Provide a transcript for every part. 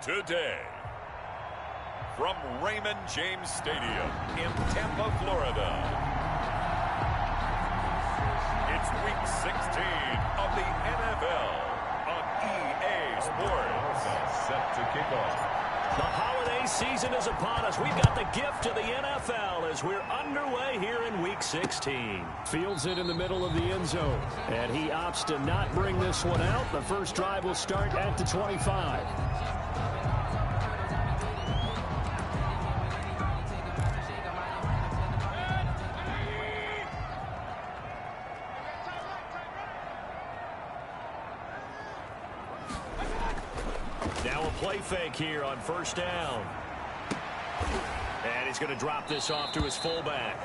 Today, from Raymond James Stadium in Tampa, Florida, it's Week 16 of the NFL on EA Sports. Set to kick off. The holiday season is upon us. We've got the gift of the NFL as we're underway here in Week 16. Fields it in the middle of the end zone, and he opts to not bring this one out. The first drive will start at the 25. Now a play fake here on first down. And he's going to drop this off to his fullback.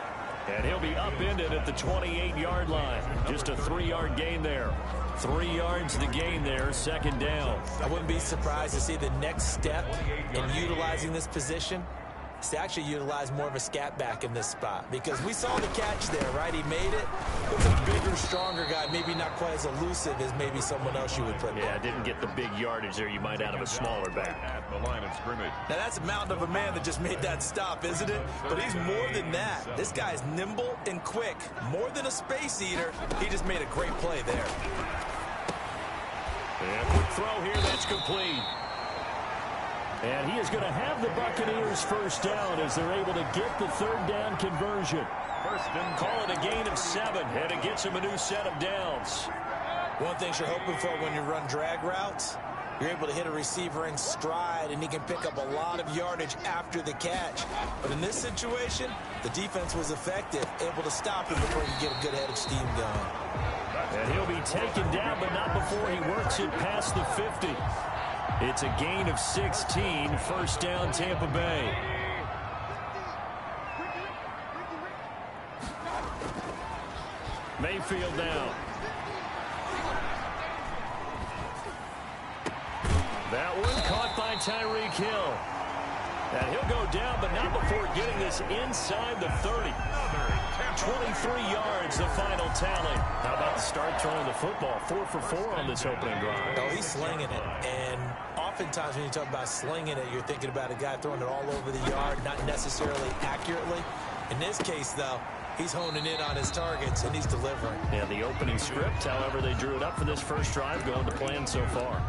And he'll be upended at the 28-yard line. Just a 3-yard gain there. 3 yards the gain there, second down. I wouldn't be surprised to see the next step in utilizing this position is to actually utilize more of a scat back in this spot. Because we saw the catch there, right? He made it. It was a bigger, stronger guy, maybe not quite as elusive as maybe someone else you would put there. Yeah, didn't get the big yardage there you might out of a smaller back. At the line of scrimmage. Now that's a mountain of a man that just made that stop, isn't it? But he's more than that. This guy's nimble and quick. More than a space eater. He just made a great play there. And quick throw here, that's complete. And he is going to have the Buccaneers first down as they're able to get the third down conversion. First and call it a gain of 7, and it gets him a new set of downs. One thing you're hoping for when you run drag routes, you're able to hit a receiver in stride, and he can pick up a lot of yardage after the catch. But in this situation, the defense was effective, able to stop him before he could get a good head of steam going. And he'll be taken down, but not before he works it past the 50. It's a gain of 16, first down Tampa Bay. Mayfield down. That one caught by Tyreek Hill. And he'll go down, but not before getting this inside the 30. 23 yards, the final tally. How about the start throwing the football? 4 for 4 on this opening drive. Oh, he's slinging it. And oftentimes when you talk about slinging it, you're thinking about a guy throwing it all over the yard, not necessarily accurately. In this case, though, he's honing in on his targets, and he's delivering. Yeah, the opening script, however, they drew it up for this first drive, going to plan so far.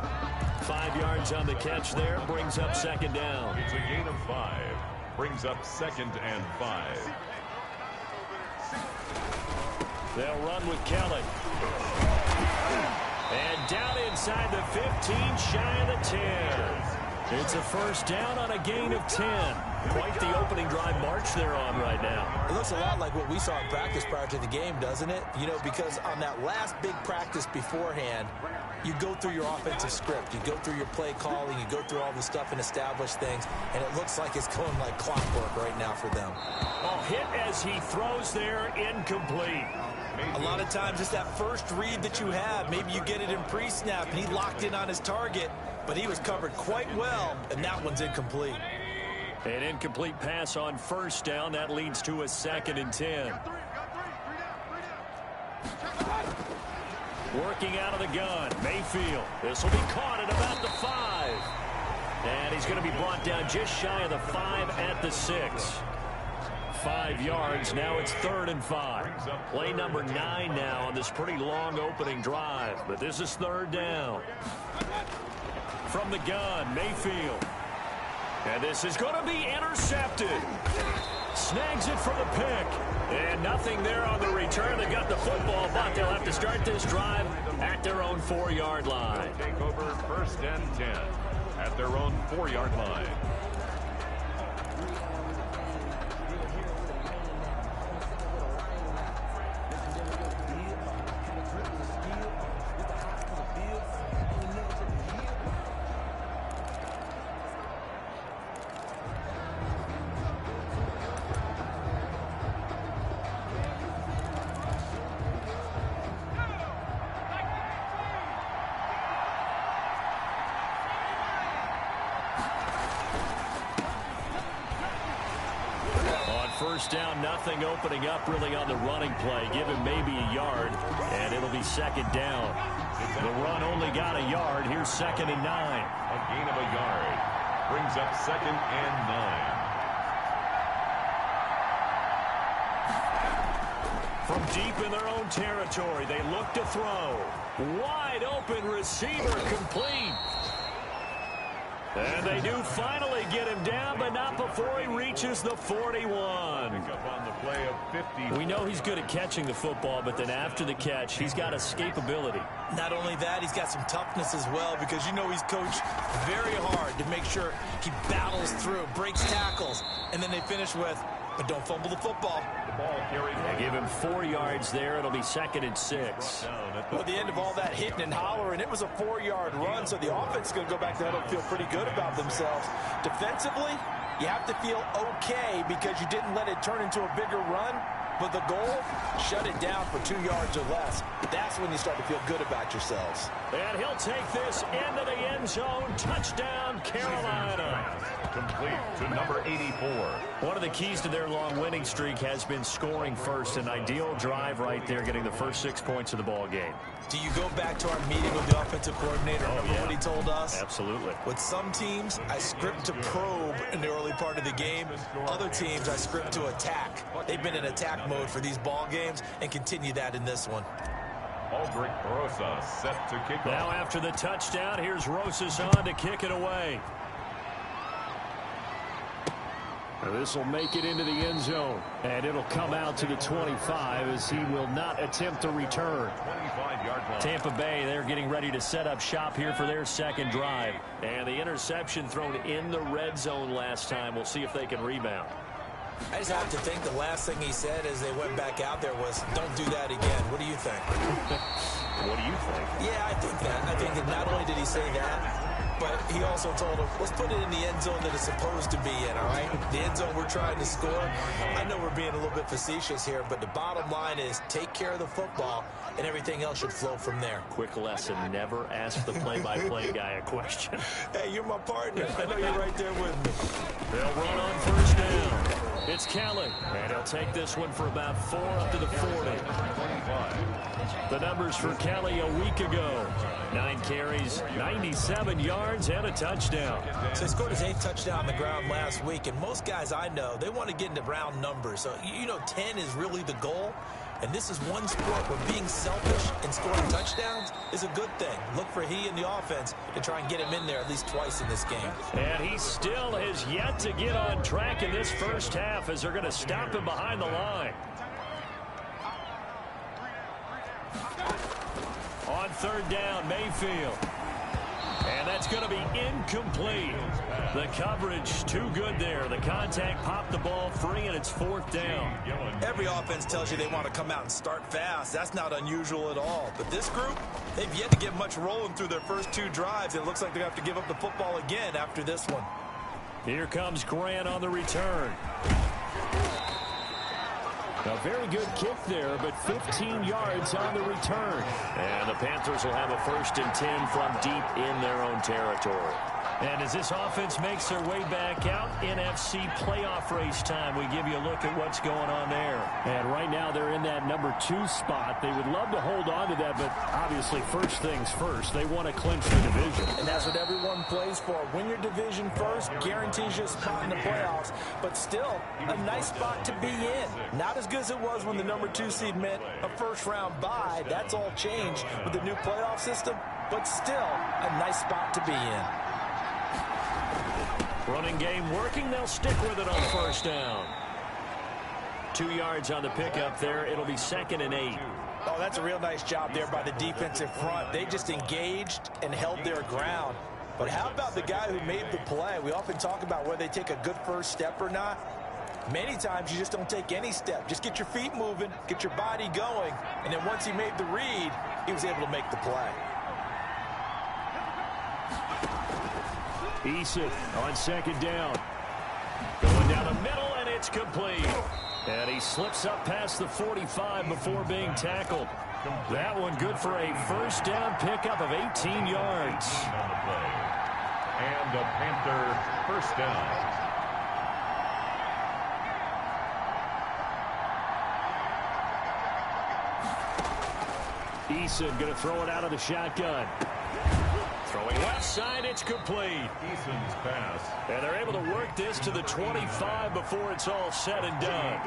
5 yards on the catch there, brings up second down. It's a gain of 5. Brings up second and 5. They'll run with Kelly. And down inside the 15, shy of the 10. It's a first down on a gain of 10. Quite the opening drive march they're on right now. It looks a lot like what we saw in practice prior to the game, doesn't it? You know, because on that last big practice beforehand, you go through your offensive script. You go through your play calling. You go through all the stuff and establish things. And it looks like it's going like clockwork right now for them. Oh, hit as he throws there, incomplete. A lot of times it's that first read that you have. Maybe you get it in pre-snap, and he locked in on his target, but he was covered quite well, and that one's incomplete. An incomplete pass on first down. That leads to a second and 10. Working out of the gun, Mayfield. This will be caught at about the 5. And he's going to be brought down just shy of the 5 at the 6. 5 yards. Now it's 3rd and 5. Play number 9 now on this pretty long opening drive. But this is 3rd down. From the gun, Mayfield. And this is going to be intercepted. Snags it for the pick. And nothing there on the return. They got the football, but they'll have to start this drive at their own 4-yard line. Take over 1st and 10 at their own 4-yard line. First down, nothing opening up really on the running play. Give him maybe a yard, and it'll be second down. The run only got a yard. Here's 2nd and 9. A gain of a yard. Brings up 2nd and 9. From deep in their own territory, they look to throw. Wide open receiver, complete. And they do finally get him down, but not before he reaches the 41. Pick up on the play of 50. We know he's good at catching the football, but then after the catch, he's got escapability. Not only that, he's got some toughness as well, because you know he's coached very hard to make sure he battles through, breaks tackles, and then they finish with, but don't fumble the football. The ball carried. They give him 4 yards there. It'll be 2nd and 6. Well, at the end of all that hitting and hollering, it was a 4-yard run, so the offense is going to go back there and feel pretty good about themselves. Defensively, you have to feel okay because you didn't let it turn into a bigger run. But the goal, shut it down for 2 yards or less. That's when you start to feel good about yourselves. And he'll take this into the end zone. Touchdown, Carolina. Complete to number 84. One of the keys to their long winning streak has been scoring first. An ideal drive right there, getting the first 6 points of the ball game. Do you go back to our meeting with the offensive coordinator? Remember what he told us? Absolutely. With some teams, I script to probe in the early part of the game. Other teams, I script to attack. They've been in attack mode for these ball games and continue that in this one. Aldrich Rosas set to kick off. Now after the touchdown, here's Rosas on to kick it away. This will make it into the end zone, and it'll come out to the 25 as he will not attempt to return. 25-yard line. Tampa Bay, they're getting ready to set up shop here for their second drive. And the interception thrown in the red zone last time. We'll see if they can rebound. I just have to think the last thing he said as they went back out there was, don't do that again. What do you think? What do you think? Yeah, I think that. I think that not only did he say that, but he also told him, let's put it in the end zone that it's supposed to be in, all right? The end zone we're trying to score. I know we're being a little bit facetious here, but the bottom line is take care of the football, and everything else should flow from there. Quick lesson, never ask the play-by-play guy a question. Hey, you're my partner. I know you're right there with me. They'll run on first down. It's Kelly, and he'll take this one for about 4 up to the 40. The numbers for Kelly a week ago. 9 carries, 97 yards, and a touchdown. So he scored his 8th touchdown on the ground last week, and most guys I know, they want to get into round numbers. So, you know, 10 is really the goal. And this is one sport where being selfish and scoring touchdowns is a good thing. Look for he and the offense to try and get him in there at least twice in this game. And he still has yet to get on track in this first half as they're going to stop him behind the line. On third down, Mayfield. And that's going to be incomplete. The coverage too good there. The contact popped the ball free, and it's 4th down. Every offense tells you they want to come out and start fast. That's not unusual at all. But this group, they've yet to get much rolling through their first 2 drives. It looks like they have to give up the football again after this one. Here comes Grant on the return. A very good kick there, but 15 yards on the return. And the Panthers will have a 1st and 10 from deep in their own territory. And as this offense makes their way back out, NFC playoff race time, we give you a look at what's going on there. And right now they're in that number 2 spot. They would love to hold on to that, but obviously first things first. They want to clinch the division. And that's what everyone plays for. Win your division first, guarantees you a spot in the playoffs, but still a nice spot to be in. Not as good as it was when the number 2 seed meant a first-round bye. That's all changed with the new playoff system, but still a nice spot to be in. Running game working. They'll stick with it on first down. 2 yards on the pickup there. It'll be 2nd and 8. Oh, that's a real nice job there by the defensive front. They just engaged and held their ground. But how about the guy who made the play? We often talk about whether they take a good first step or not. Many times you just don't take any step. Just get your feet moving, get your body going, and then once he made the read, he was able to make the play. Eason on 2nd down. Going down the middle, and it's complete. And he slips up past the 45 before being tackled. That one good for a first down pickup of 18 yards. And the Panther first down. Eason going to throw it out of the shotgun. Throwing left side, it's complete. Eason's pass. And they're able to work this to the 25 before it's all said and done.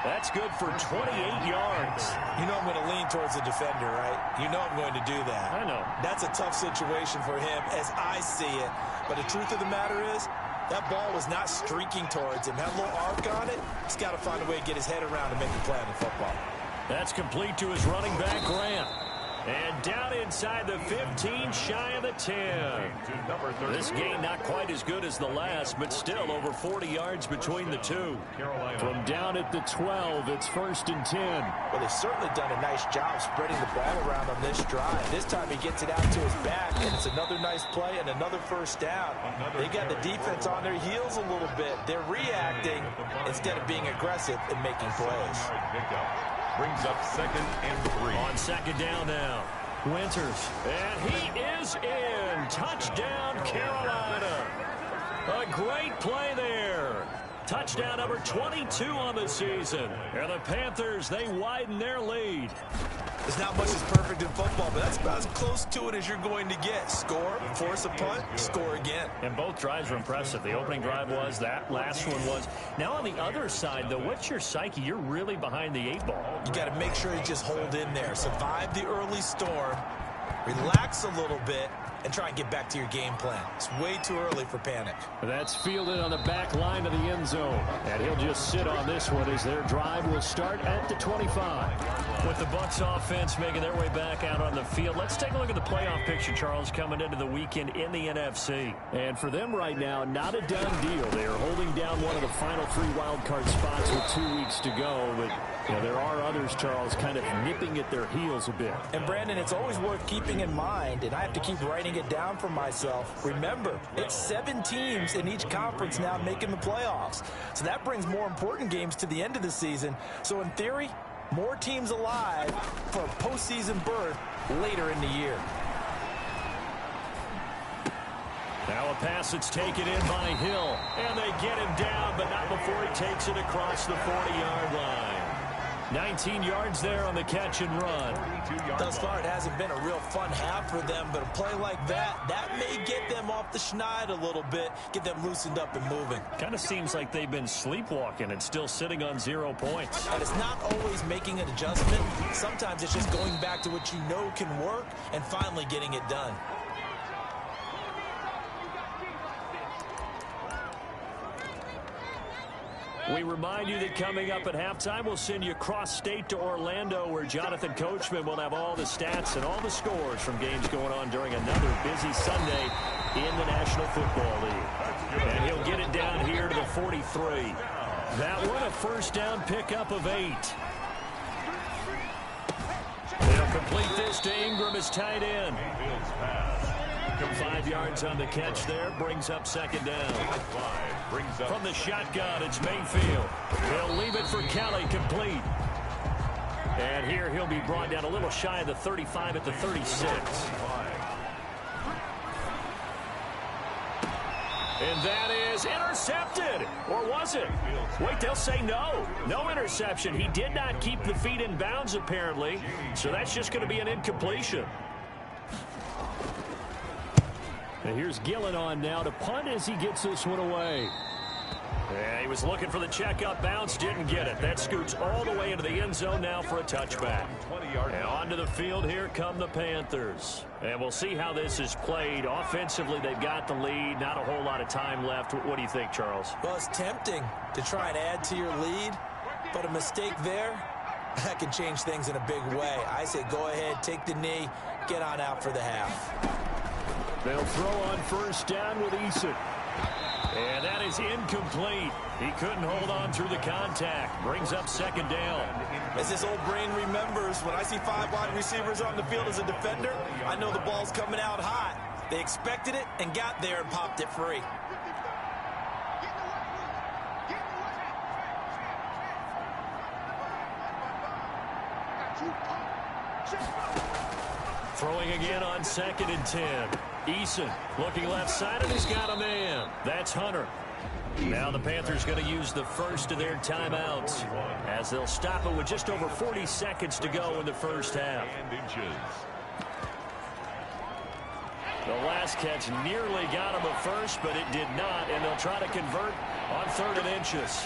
That's good for 28 yards. You know I'm going to lean towards the defender, right? You know I'm going to do that. I know. That's a tough situation for him as I see it. But the truth of the matter is, that ball was not streaking towards him. That little arc on it, he's got to find a way to get his head around and make a play on the football. That's complete to his running back, Grant. And down inside the 15, shy of the 10. This game not quite as good as the last, but still over 40 yards between the two. From down at the 12, it's 1st and 10. Well, they've certainly done a nice job spreading the ball around on this drive. This time he gets it out to his back, and it's another nice play and another first down. They got the defense on their heels a little bit. They're reacting instead of being aggressive and making plays. Brings up 2nd and 3. On 2nd down now, Winters. And he is in. Touchdown, Carolina. A great play there. Touchdown number 22 on the season. And the Panthers, they widen their lead. There's not much that's perfect in football, but that's about as close to it as you're going to get. Score, force a punt, score again. And both drives were impressive. The opening drive was, that last one was. Now on the other side, though, what's your psyche? You're really behind the 8 ball. You got to make sure you just hold in there. Survive the early storm, relax a little bit, and try and get back to your game plan. It's way too early for panic. That's fielded on the back line of the end zone. And he'll just sit on this one as their drive will start at the 25. With the Bucs offense making their way back out on the field, let's take a look at the playoff picture, Charles, coming into the weekend in the NFC. And for them right now, not a done deal. They are holding down one of the final 3 wild card spots with 2 weeks to go. But you know, there are others, Charles, kind of nipping at their heels a bit. And Brandon, it's always worth keeping in mind, and I have to keep writing it down for myself. Remember, it's 7 teams in each conference now making the playoffs. So that brings more important games to the end of the season. So in theory, more teams alive for a postseason berth later in the year. Now a pass that's taken in by Hill. And they get him down, but not before he takes it across the 40-yard line. 19 yards there on the catch and run. Thus far, it hasn't been a real fun half for them, but a play like that may get them off the schneid a little bit, get them loosened up and moving. Kind of seems like they've been sleepwalking and still sitting on 0 points. And it's not always making an adjustment. Sometimes it's just going back to what you know can work and finally getting it done. We remind you that coming up at halftime, we'll send you cross-state to Orlando, where Jonathan Coachman will have all the stats and all the scores from games going on during another busy Sunday in the National Football League. And he'll get it down here to the 43. That one, a first down pickup of 8. They'll complete this to Ingram as tight end. 5 yards on the catch there, brings up 2nd down. From the shotgun, it's Mayfield. He'll leave it for Kelly, complete. And here he'll be brought down a little shy of the 35 at the 36. And that is intercepted. Or was it? Wait, they'll say no. No interception. He did not keep the feet in bounds, apparently. So that's just going to be an incompletion. And here's Gillen on now to punt as he gets this one away. Yeah, he was looking for the check-up bounce, didn't get it. That scoots all the way into the end zone now for a touchback. And onto the field, here come the Panthers. And we'll see how this is played. Offensively, they've got the lead. Not a whole lot of time left. What do you think, Charles? Well, it's tempting to try and add to your lead, but a mistake there, that can change things in a big way. I say go ahead, take the knee, get on out for the half. They'll throw on first down with Eason. And that is incomplete. He couldn't hold on through the contact. Brings up 2nd down. As this old brain remembers, when I see 5 wide receivers on the field as a defender, I know the ball's coming out hot. They expected it and got there and popped it free. Throwing again on 2nd and 10. Eason looking left side, and he's got a man. That's Hunter. Now the Panthers going to use the first of their timeouts as they'll stop it with just over 40 seconds to go in the first half. The last catch nearly got him at first, but it did not, and they'll try to convert on 3rd and inches.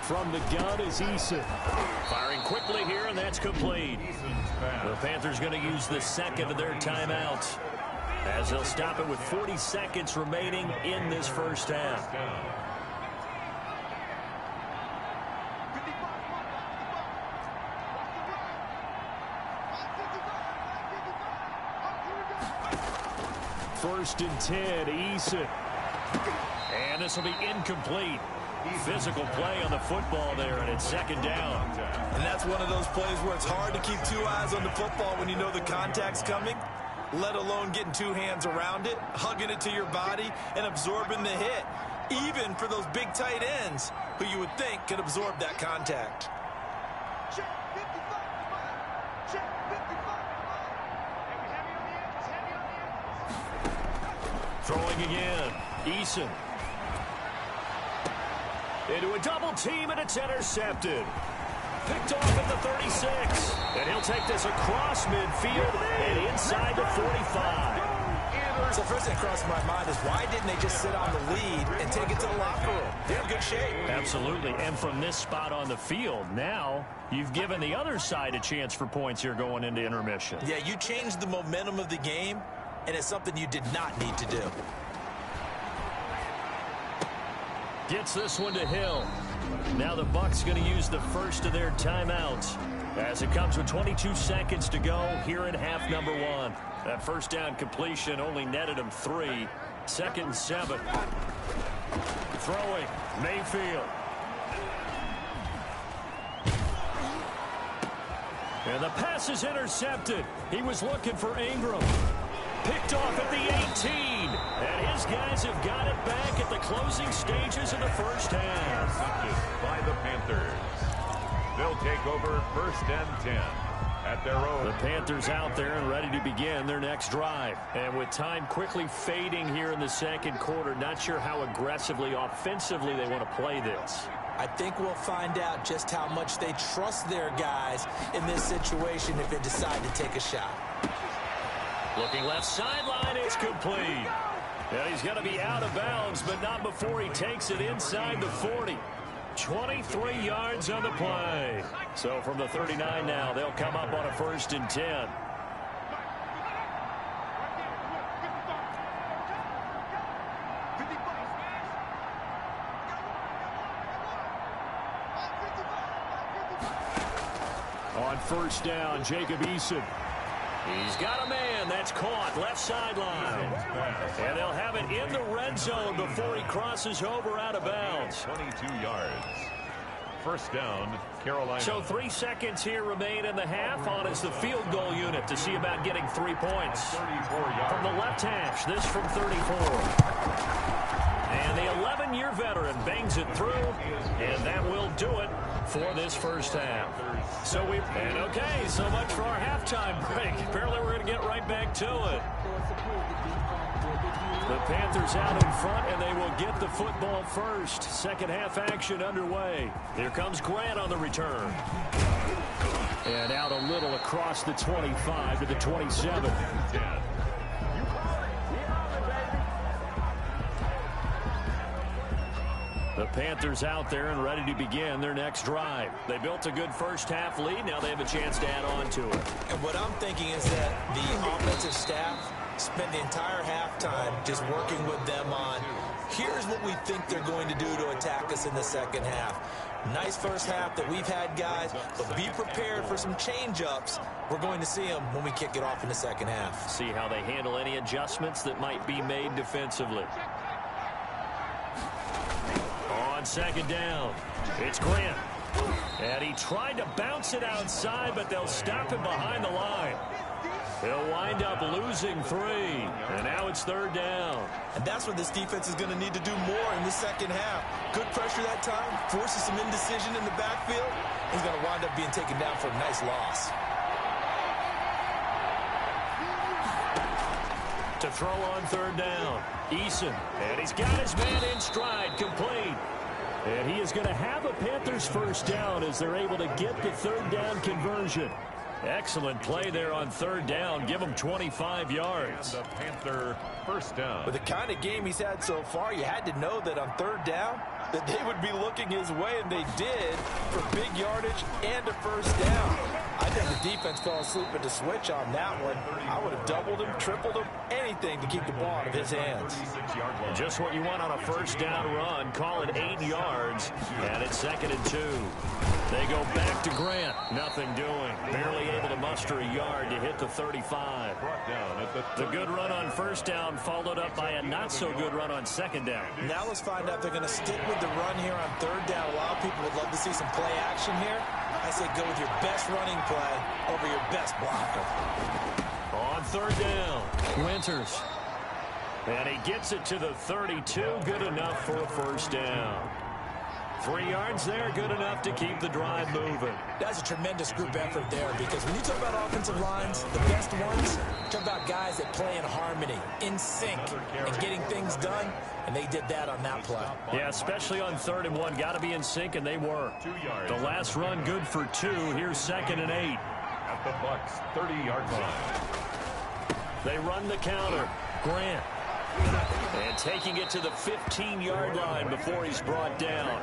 From the gun is Eason. Firing quickly here, and that's complete. The Panthers going to use the second of their timeouts, as they'll stop it with 40 seconds remaining in this first half. First and 10, Eason. And this will be incomplete. Physical play on the football there, and it's 2nd down. And that's one of those plays where it's hard to keep 2 eyes on the football when you know the contact's coming, let alone getting 2 hands around it, hugging it to your body, and absorbing the hit, even for those big tight ends who you would think could absorb that contact. Throwing again, Eason. Into a double team, and it's intercepted. Picked off at the 36. And he'll take this across midfield and inside the 45. So first thing that crossed my mind is why didn't they just sit on the lead and take it to the locker room? They're in good shape. Absolutely. And from this spot on the field, now you've given the other side a chance for points here going into intermission. Yeah, you changed the momentum of the game, and it's something you did not need to do. Gets this one to Hill. Now the Bucs going to use the first of their timeouts as it comes with 22 seconds to go here in half number 1. That first down completion only netted him 3. 2nd and 7. Throwing, Mayfield. And the pass is intercepted. He was looking for Ingram. Picked off at the 18. And his guys have got it back at the closing stages of the first half. Intercepted by the Panthers. They'll take over 1st and 10 at their own. The Panthers out there and ready to begin their next drive. And with time quickly fading here in the 2nd quarter, not sure how aggressively, offensively they want to play this. I think we'll find out just how much they trust their guys in this situation if they decide to take a shot. Looking left sideline, it's complete. And he's going to be out of bounds, but not before he takes it inside the 40. 23 yards on the play. So from the 39 now, they'll come up on a 1st and 10. On 1st down, Jacob Eason. He's got a man that's caught left sideline. And they'll have it in the red zone before he crosses over out of bounds. 22 yards. 1st down, Carolina. So 3 seconds here remain in the half on as the field goal unit to see about getting 3 points. 34 yards. From the left hash, this from 34. And the 11-year veteran bangs it through, and that will do it for this first half. So so much for our halftime break. Apparently we're going to get right back to it. The Panthers out in front, and they will get the football first. 2nd half action underway. Here comes Grant on the return. And out a little across the 25 to the 27. The Panthers out there and ready to begin their next drive. They built a good first half lead. Now they have a chance to add on to it. And what I'm thinking is that the offensive staff spent the entire halftime just working with them on, here's what we think they're going to do to attack us in the 2nd half. Nice first half that we've had, guys, but be prepared for some change-ups. We're going to see them when we kick it off in the 2nd half. See how they handle any adjustments that might be made defensively. On 2nd down, it's Grant. And he tried to bounce it outside, but they'll stop him behind the line. He'll wind up losing 3. And now it's 3rd down. And that's what this defense is going to need to do more in the 2nd half. Good pressure that time, forces some indecision in the backfield. He's going to wind up being taken down for a nice loss. To throw on 3rd down, Eason. And he's got his man in stride, complete. And he is going to have a Panthers first down as they're able to get the third down conversion. Excellent play there on third down. Give him 25 yards. And the Panther first down. With the kind of game he's had so far, you had to know that on third down that they would be looking his way, and they did, for big yardage and a first down. I think the defense fell asleep at the switch on that one. I would have doubled him, tripled him, anything to keep the ball out of his hands. Just what you want on a first down run. Call it 8 yards, and it's 2nd and 2. They go back to Grant. Nothing doing. Barely able to muster a yard to hit the 35. The good run on first down followed up by a not-so-good run on second down. Now let's find out if they're going to stick with the run here on third down. A lot of people would love to see some play action here. I say go with your best running play over your best blocker. On third down, Winters. And he gets it to the 32. Good enough for a first down. 3 yards there, good enough to keep the drive moving. That's a tremendous group effort there, because when you talk about offensive lines, the best ones, talk about guys that play in harmony, in sync, and getting things done, and they did that on that play. Yeah, especially on 3rd and 1. Got to be in sync, and they were. The last run good for 2. Here's 2nd and 8. At the Bucks 30-yard line. They run the counter. Grant. And taking it to the 15-yard line before he's brought down.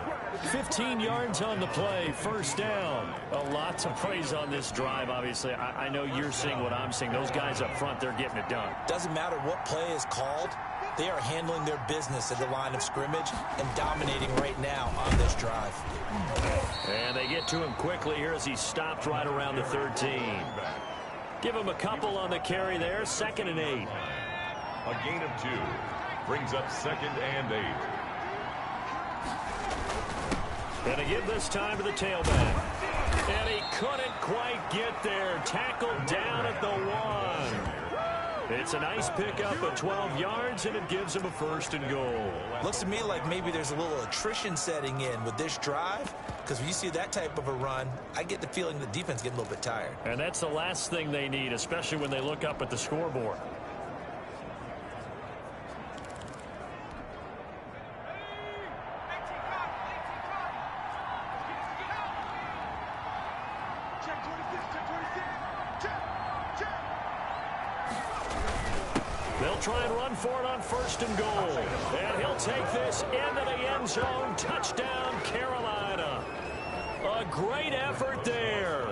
15 yards on the play, first down. A lot to praise on this drive, obviously. I know you're seeing what I'm seeing. Those guys up front, they're getting it done. Doesn't matter what play is called. They are handling their business at the line of scrimmage and dominating right now on this drive. And they get to him quickly here as he stopped right around the 13. Give him a couple on the carry there, 2nd and 8. A gain of 2 brings up 2nd and 8. And to give this time to the tailback. And he couldn't quite get there. Tackled down at the 1. It's a nice pickup of 12 yards, and it gives him a 1st and goal. Looks to me like maybe there's a little attrition setting in with this drive, because when you see that type of a run, I get the feeling the defense getting a little bit tired. And that's the last thing they need, especially when they look up at the scoreboard. They'll try and run for it on 1st and goal. And he'll take this into the end zone. Touchdown, Carolina. A great effort there.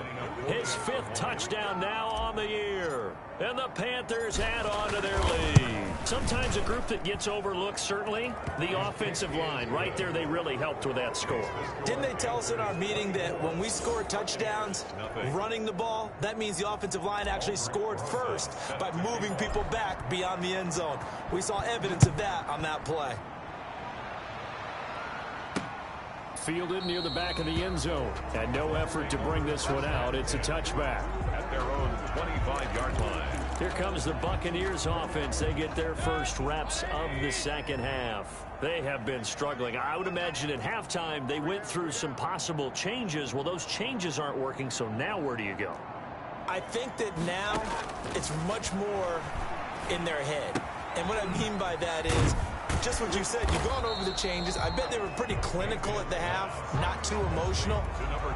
His 5th touchdown now on the year. And the Panthers add on to their lead. Sometimes a group that gets overlooked, certainly, the offensive line. Right there, they really helped with that score. Didn't they tell us in our meeting that when we score touchdowns running the ball, that means the offensive line actually scored first by moving people back beyond the end zone? We saw evidence of that on that play. Fielded near the back of the end zone. And no effort to bring this one out. It's a touchback. At their own 25-yard line. Here comes the Buccaneers offense. They get their first reps of the second half. They have been struggling. I would imagine at halftime they went through some possible changes. Well, those changes aren't working, so now where do you go? I think that now it's much more in their head. And what I mean by that is just what you said. You've gone over the changes. I bet they were pretty clinical at the half, not too emotional.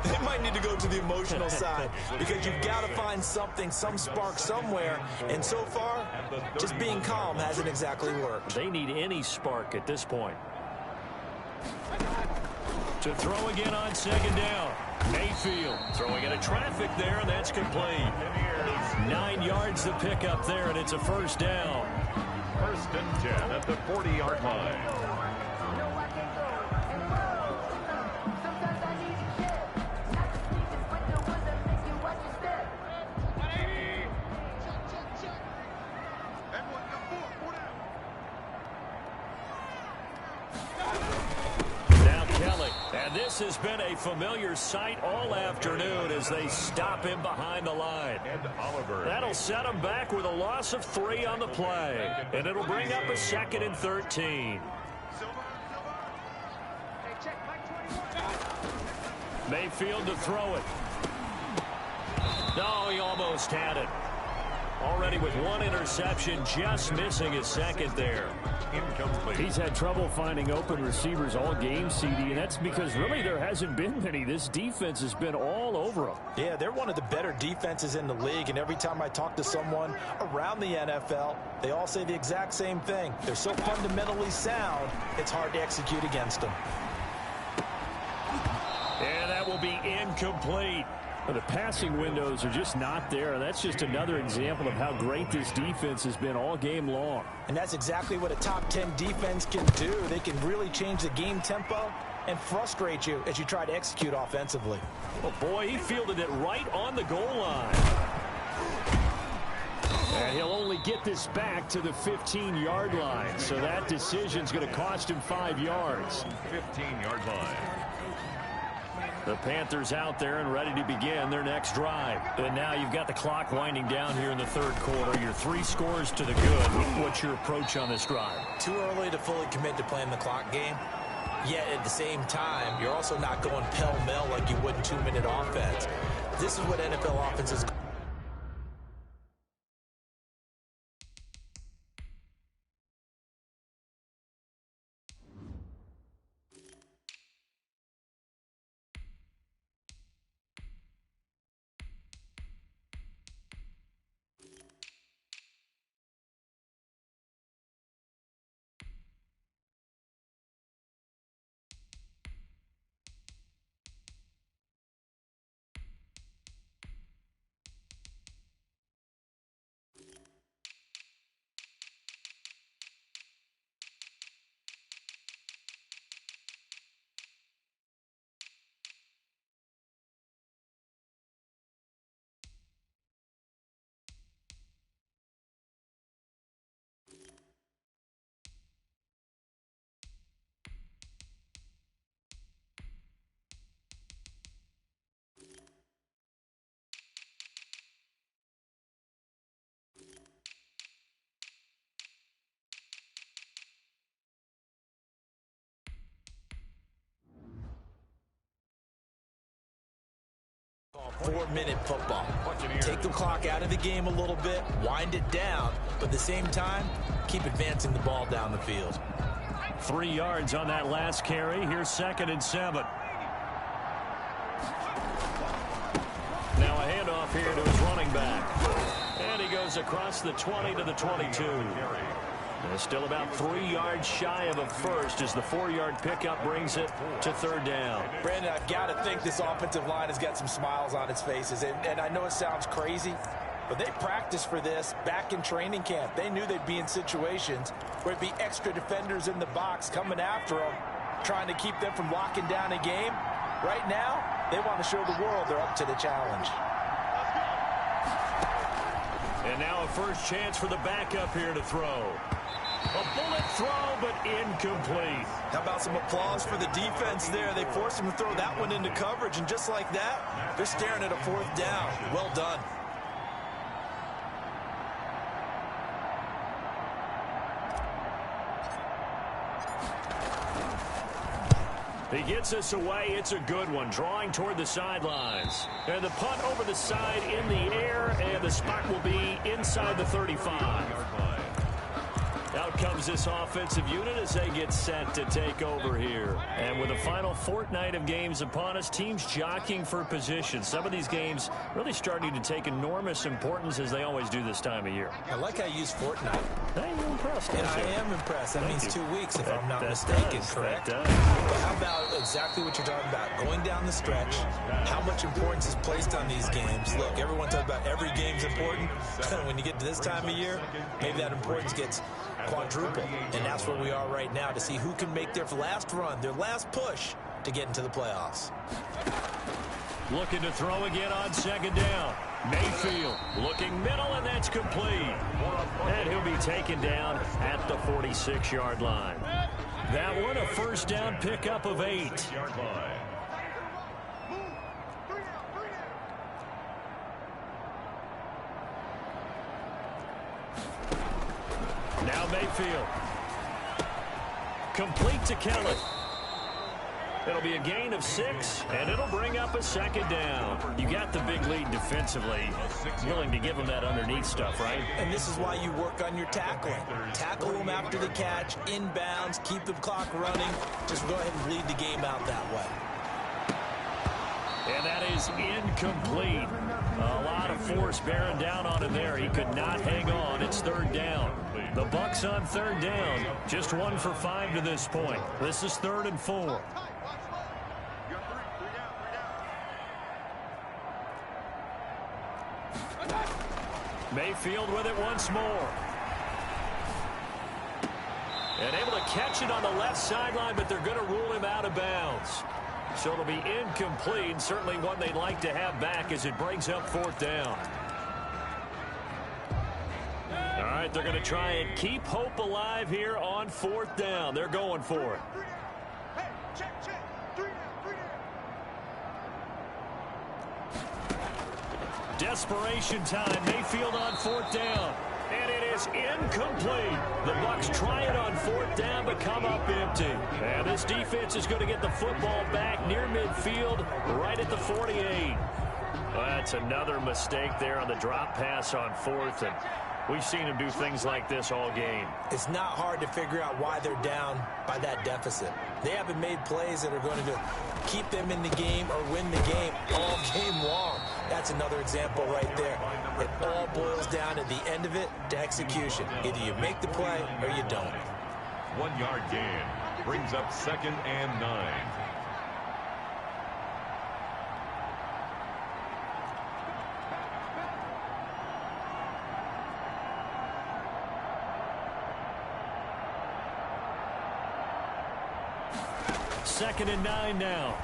They might need to go to the emotional side because you've got to find something, some spark somewhere. And so far, just being calm hasn't exactly worked. They need any spark at this point. To throw again on 2nd down. Mayfield throwing into traffic there, and that's complete. 9 yards to pick up there, and it's a first down. 1st and 10 at the 40-yard line. Now Kelly, and this has been a familiar sight all afternoon as they stop him behind the line. And Oliver. That'll set him back with a loss of 3 on the play, and it'll bring up a 2nd and 13. Mayfield to throw it. No, he almost had it. Already with 1 interception, just missing his 2nd there. incomplete. He's had trouble finding open receivers all game, CD, and that's because really there hasn't been many. This defense has been all over them. Yeah, they're one of the better defenses in the league, and every time I talk to someone around the NFL, they all say the exact same thing. They're so fundamentally sound, it's hard to execute against them. And that will be incomplete. The passing windows are just not there, and that's just another example of how great this defense has been all game long. And that's exactly what a top 10 defense can do. They can really change the game tempo and frustrate you as you try to execute offensively. Oh, boy, he fielded it right on the goal line. And he'll only get this back to the 15-yard line, so that decision's going to cost him 5 yards. 15-yard line. The Panthers out there and ready to begin their next drive. And now you've got the clock winding down here in the third quarter. Your 3 scores to the good. What's your approach on this drive? Too early to fully commit to playing the clock game. Yet at the same time, you're also not going pell-mell like you would in 2-minute offense. This is what NFL offenses. Four-minute football. Take the clock out of the game a little bit, wind it down, but at the same time, keep advancing the ball down the field. 3 yards on that last carry. Here's 2nd and 7. Now a handoff here to his running back. And he goes across the 20 to the 22. And still about 3 yards shy of a first as the 4-yard pickup brings it to 3rd down. Brandon, I've got to think this offensive line has got some smiles on its faces. And I know it sounds crazy, but they practiced for this back in training camp. They knew they'd be in situations where it'd be extra defenders in the box coming after them, trying to keep them from locking down a game. Right now, they want to show the world they're up to the challenge. And now a first chance for the backup here to throw. A bullet throw, but incomplete. How about some applause for the defense there? They forced him to throw that one into coverage, and just like that, they're staring at a 4th down. Well done. He gets us away. It's a good one, drawing toward the sidelines. And the punt over the side in the air, and the spot will be inside the 35. Out comes this offensive unit as they get set to take over here. And with the final fortnight of games upon us, teams jockeying for position. Some of these games really starting to take enormous importance as they always do this time of year. I like how you use fortnight. Hey, you're impressed. And I am impressed. That means 2 weeks if I'm not mistaken, correct? That But how about exactly what you're talking about? Going down the stretch, how much importance is placed on these games. Look, everyone talks about every game's important. When you get to this time of year, maybe that importance gets quadruple. And that's where we are right now to see who can make their last run, their last push to get into the playoffs. Looking to throw again on 2nd down. Mayfield looking middle, and that's complete. And he'll be taken down at the 46-yard line. That one a first down pickup of 8. Now Mayfield. Complete to Kelly. It'll be a gain of 6, and it'll bring up a second down. You got the big lead defensively. Willing to give them that underneath stuff, right? And this is why you work on your tackling. Tackle them after the catch, inbounds, keep the clock running. Just go ahead and bleed the game out that way. And that is incomplete. A lot of force bearing down on him there. He could not hang on. It's third down. The Bucs on third down. Just 1 for 5 to this point. This is 3rd and 4. Mayfield with it once more. And able to catch it on the left sideline, but they're going to rule him out of bounds. So it'll be incomplete, certainly one they'd like to have back as it brings up 4th down. All right, they're going to try and keep hope alive here on 4th down. They're going for it. Desperation time. Mayfield on 4th down. And it is incomplete. The Bucs try it on 4th down, but come up empty. And this defense is going to get the football back near midfield, right at the 48. Well, that's another mistake there on the drop pass on 4th. And we've seen him do things like this all game. It's not hard to figure out why they're down by that deficit. They haven't made plays that are going to keep them in the game or win the game all game long. That's another example right there. It all boils down at the end of it to execution. Either you make the play or you don't. 1-yard gain brings up 2nd and 9. Second and 9 now.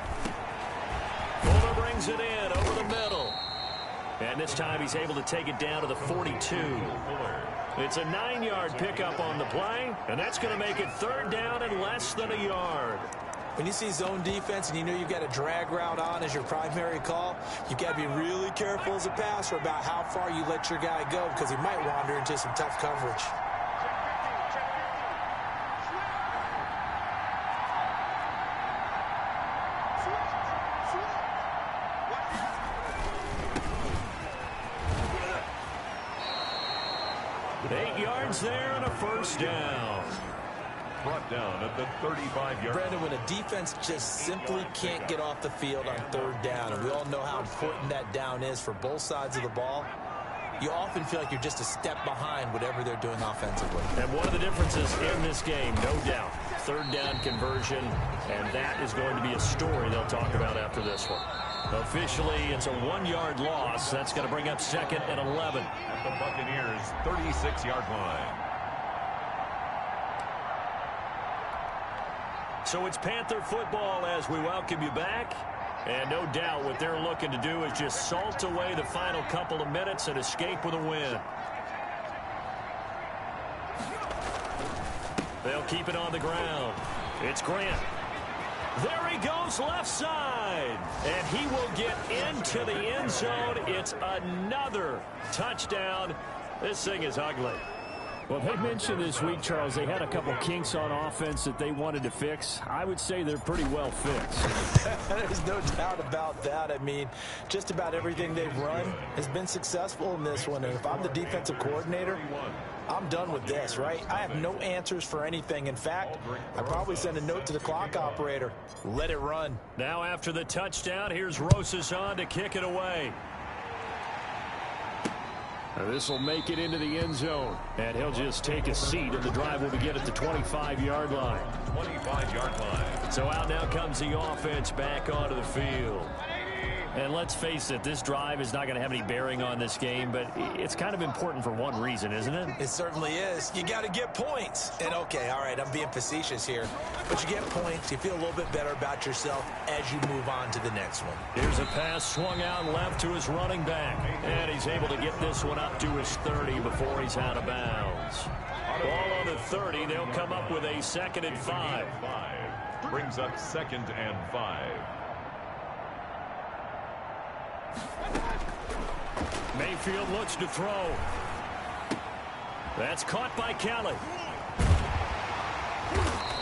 Fuller brings it in over the middle. And this time he's able to take it down to the 42. It's a 9-yard pickup on the play, and that's going to make it 3rd down and less than a yard. When you see zone defense and you know you've got a drag route on as your primary call, you've got to be really careful as a passer about how far you let your guy go because he might wander into some tough coverage. There and a 1st down. Brought down at the 35-yard. Brandon, when a defense just simply can't get off the field on 3rd down, and we all know how important that down is for both sides of the ball, you often feel like you're just a step behind whatever they're doing offensively. And one of the differences in this game, no doubt, 3rd down conversion, and that is going to be a story they'll talk about after this one. Officially, it's a 1-yard loss. That's going to bring up 2nd and 11. At the Buccaneers' 36-yard line. So it's Panther football as we welcome you back. And no doubt what they're looking to do is just salt away the final couple of minutes and escape with a win. They'll keep it on the ground. It's Grant. There he goes left side. And he will get into the end zone. It's another touchdown. This thing is ugly. Well, they mentioned this week, Charles, they had a couple kinks on offense that they wanted to fix. I would say they're pretty well fixed. There's no doubt about that. I mean, just about everything they've run has been successful in this one. And if I'm the defensive coordinator, I'm done with this, right? I have no answers for anything. In fact, I probably send a note to the clock operator. Let it run. Now after the touchdown, here's Rosas on to kick it away. This will make it into the end zone. And he'll just take a seat, and the drive will begin at the 25-yard line. 25-yard line. So out now comes the offense back onto the field. And let's face it, this drive is not going to have any bearing on this game, but it's kind of important for one reason, isn't it? It certainly is. You got to get points. And, okay, all right, I'm being facetious here. But you get points. You feel a little bit better about yourself as you move on to the next one. Here's a pass swung out left to his running back. And he's able to get this one up to his 30 before he's out of bounds. Ball on the 30. They'll come up with a 2nd and 5. Brings up 2nd and 5. Mayfield looks to throw. That's caught by Kelly.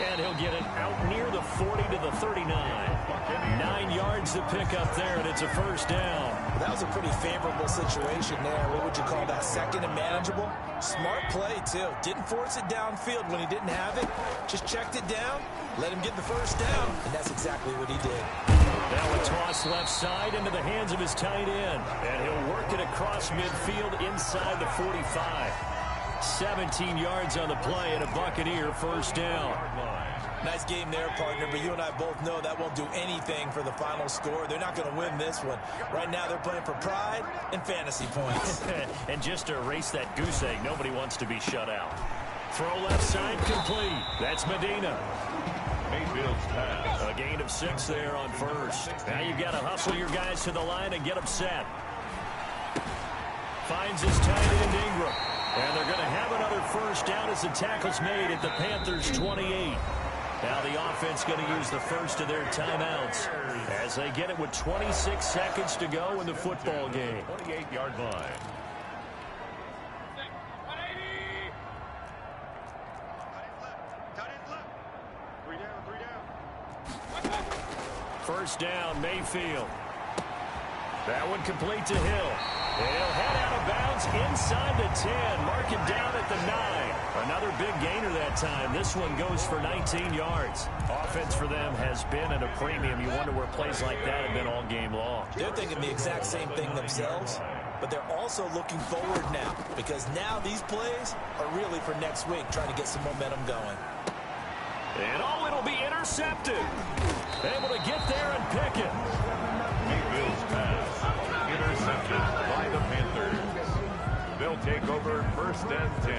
And he'll get it out near the 40 to the 39. 9 yards to pick up there, and it's a first down. That was a pretty favorable situation there. What would you call that? Second and manageable? Smart play, too. Didn't force it downfield when he didn't have it. Just checked it down, let him get the first down, and that's exactly what he did. Now a toss left side into the hands of his tight end. And he'll work it across midfield inside the 45. 17 yards on the play and a Buccaneer first down. Nice game there, partner, but you and I both know that won't do anything for the final score. They're not going to win this one. Right now they're playing for pride and fantasy points. And just to erase that goose egg, nobody wants to be shut out. Throw left side complete. That's Medina. Mayfield's pass. A gain of 6 there on first. Now you've got to hustle your guys to the line and get them set. Finds his tight end Ingram. And they're going to have another first down as the tackle's made at the Panthers' 28. Now the offense going to use the first of their timeouts as they get it with 26 seconds to go in the football game. 28-yard line. First down, Mayfield. That one complete to Hill. And he'll head out of bounds inside the 10. Mark him down at the 9. Another big gainer that time. This one goes for 19 yards. Offense for them has been at a premium. You wonder where plays like that have been all game long. They're thinking the exact same thing themselves, but they're also looking forward now because now these plays are really for next week, trying to get some momentum going. And it'll be intercepted. Able to get there and pick it. Mayfield's pass. Intercepted by the Panthers. They'll take over first and 10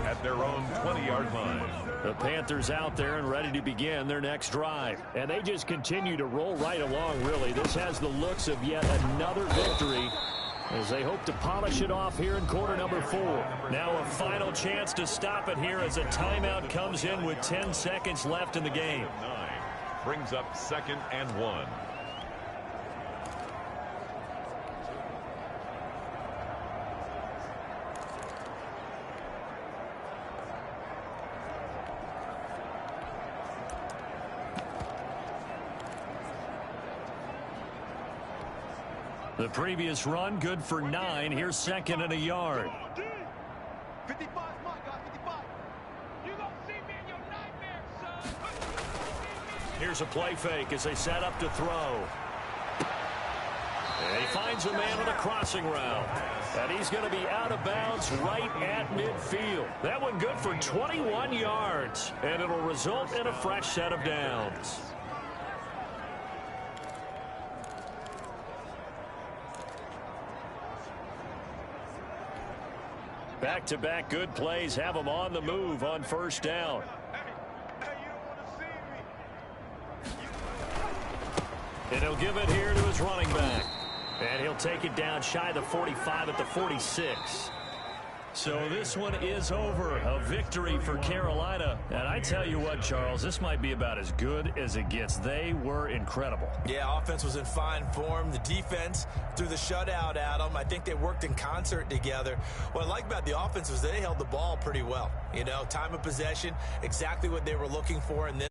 at their own 20-yard line. The Panthers out there and ready to begin their next drive. And they just continue to roll right along, really. This has the looks of yet another victory as they hope to polish it off here in quarter number 4. Now a final chance to stop it here as a timeout comes in with 10 seconds left in the game. 9 brings up 2nd and 1. The previous run good for 9. Here's 2nd and a yard. 55, my God, 55. You gonna see me in your nightmares, son. Here's a play fake as they set up to throw. And he finds a man on a crossing route. And he's going to be out of bounds right at midfield. That one good for 21 yards. And it'll result in a fresh set of downs. Back-to-back good plays have them on the move on first down. And he'll give it here to his running back. And he'll take it down shy the 45 at the 46. So this one is over. A victory for Carolina. And I tell you what, Charles, this might be about as good as it gets. They were incredible. Yeah, offense was in fine form. The defense threw the shutout at them. I think they worked in concert together. What I like about the offense was they held the ball pretty well. You know, time of possession, exactly what they were looking for in this